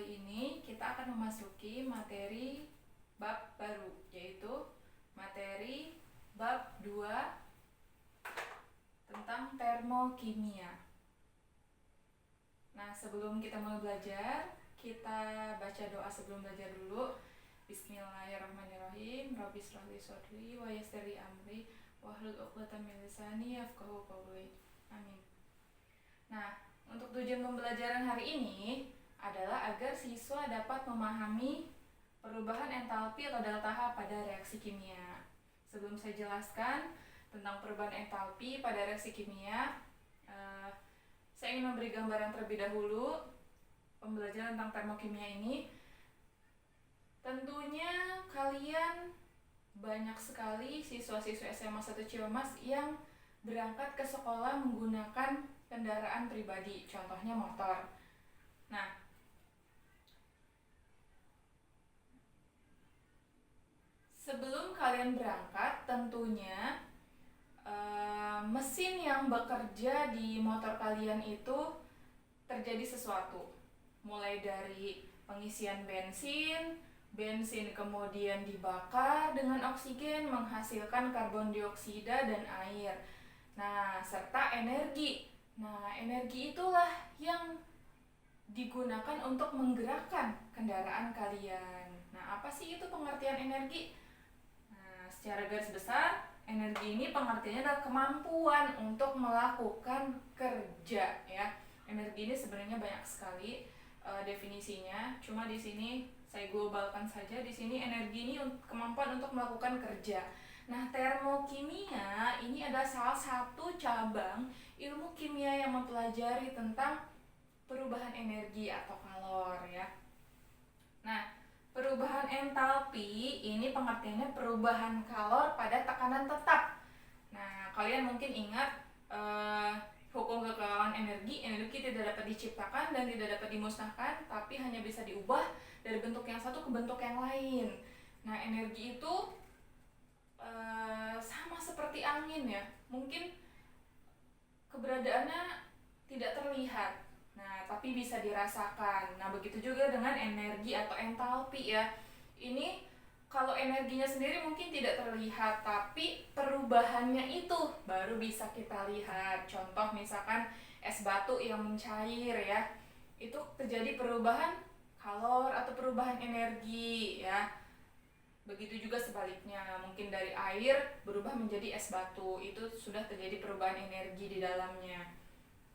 kali ini kita akan memasuki materi bab baru, yaitu materi bab 2 tentang termokimia. Nah, sebelum kita mulai belajar, kita baca doa sebelum belajar dulu. Bismillahirrahmanirrahim. Rabbi shrah li sadri wa yassir li amri wahlul 'uqdatam min lisani yafqahu qawli. Amin. Nah, untuk tujuan pembelajaran hari ini adalah agar siswa dapat memahami perubahan entalpi atau delta H pada reaksi kimia. Sebelum saya jelaskan tentang perubahan entalpi pada reaksi kimia, saya ingin memberi gambaran terlebih dahulu pembelajaran tentang termokimia ini. Tentunya kalian banyak sekali siswa-siswa SMA 1 Ciamas yang berangkat ke sekolah menggunakan kendaraan pribadi, contohnya motor. Nah, sebelum kalian berangkat, tentunya mesin yang bekerja di motor kalian itu terjadi sesuatu. Mulai dari pengisian bensin kemudian dibakar dengan oksigen menghasilkan karbon dioksida dan air. Nah, serta energi. Nah, energi itulah yang digunakan untuk menggerakkan kendaraan kalian. Nah, apa sih itu pengertian energi? Nah, secara garis besar, energi ini pengertiannya adalah kemampuan untuk melakukan kerja, ya. Energi ini sebenarnya banyak sekali definisinya, cuma di sini saya globalkan saja. Di sini energi ini kemampuan untuk melakukan kerja. Nah, termokimia ini adalah salah satu cabang ilmu kimia yang mempelajari tentang perubahan energi atau kalor, ya. Nah, perubahan entalpi ini pengertiannya perubahan kalor pada tekanan tetap. Nah, kalian mungkin ingat hukum kekalawan energi tidak dapat diciptakan dan tidak dapat dimusnahkan, tapi hanya bisa diubah dari bentuk yang satu ke bentuk yang lain. Nah, energi itu sama seperti angin, ya. Mungkin keberadaannya tidak terlihat, nah, tapi bisa dirasakan. Nah, begitu juga dengan energi atau entalpi, ya. Ini kalau energinya sendiri mungkin tidak terlihat, tapi perubahannya itu baru bisa kita lihat. Contoh misalkan es batu yang mencair, ya. Itu terjadi perubahan kalor atau perubahan energi, ya. Begitu juga sebaliknya, mungkin dari air berubah menjadi es batu, itu sudah terjadi perubahan energi di dalamnya.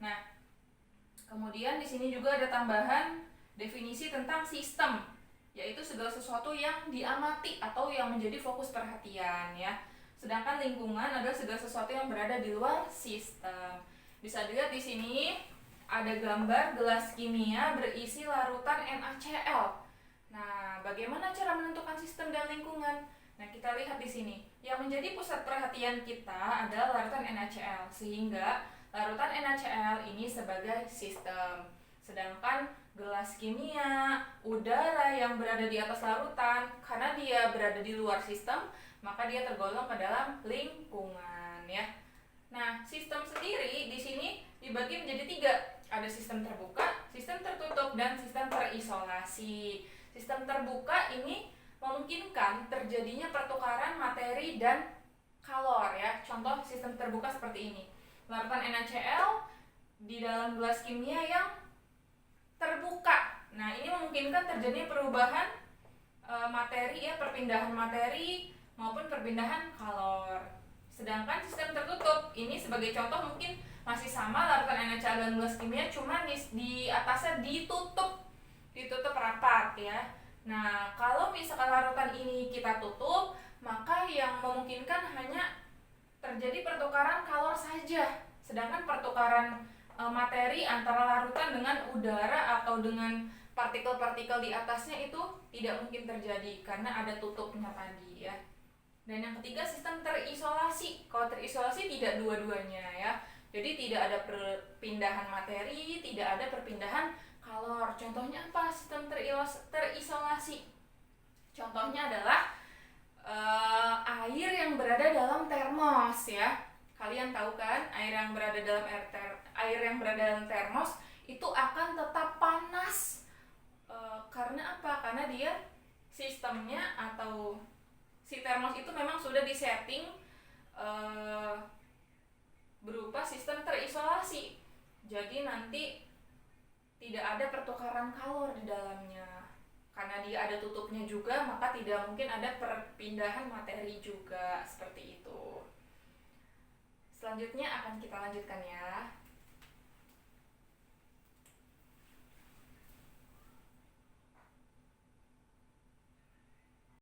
Nah, kemudian di sini juga ada tambahan definisi tentang sistem, yaitu segala sesuatu yang diamati atau yang menjadi fokus perhatian, ya. Sedangkan lingkungan adalah segala sesuatu yang berada di luar sistem. Bisa dilihat di sini ada gambar gelas kimia berisi larutan NaCl. Nah, bagaimana cara menentukan sistem dan lingkungan? Nah, kita lihat di sini. Yang menjadi pusat perhatian kita adalah larutan NaCl, sehingga larutan NaCl ini sebagai sistem. Sedangkan gelas kimia, udara yang berada di atas larutan, karena dia berada di luar sistem, maka dia tergolong ke dalam lingkungan, ya. Nah, sistem sendiri di sini dibagi menjadi 3. Ada sistem terbuka, sistem tertutup, dan sistem terisolasi. Sistem terbuka ini memungkinkan terjadinya pertukaran materi dan kalor, ya. Contoh sistem terbuka seperti ini. Larutan NaCl di dalam gelas kimia yang terbuka. Nah, ini memungkinkan terjadinya perubahan materi, ya, perpindahan materi maupun perpindahan kalor. Sedangkan sistem tertutup ini sebagai contoh mungkin masih sama larutan NaCl dan gelas kimia, cuma di atasnya ditutup rapat, ya. Nah, kalau misalkan larutan ini kita tutup, maka yang memungkinkan hanya terjadi pertukaran kalor saja. Sedangkan pertukaran materi antara larutan dengan udara atau dengan partikel-partikel di atasnya itu tidak mungkin terjadi karena ada tutupnya tadi, ya. Dan yang ketiga, sistem terisolasi. Kalau terisolasi tidak dua-duanya, ya. Jadi tidak ada perpindahan materi, tidak ada perpindahan kalor. Contohnya apa sistem terisolasi? Contohnya adalah air yang berada dalam termos, ya. Kalian tahu kan, air yang berada dalam termos itu akan tetap panas Karena apa? Karena dia sistemnya atau si termos itu memang sudah disetting berupa sistem terisolasi. Jadi nanti tidak ada pertukaran kalor di dalamnya. Karena dia ada tutupnya juga, maka tidak mungkin ada perpindahan materi juga, seperti itu. Selanjutnya akan kita lanjutkan ya.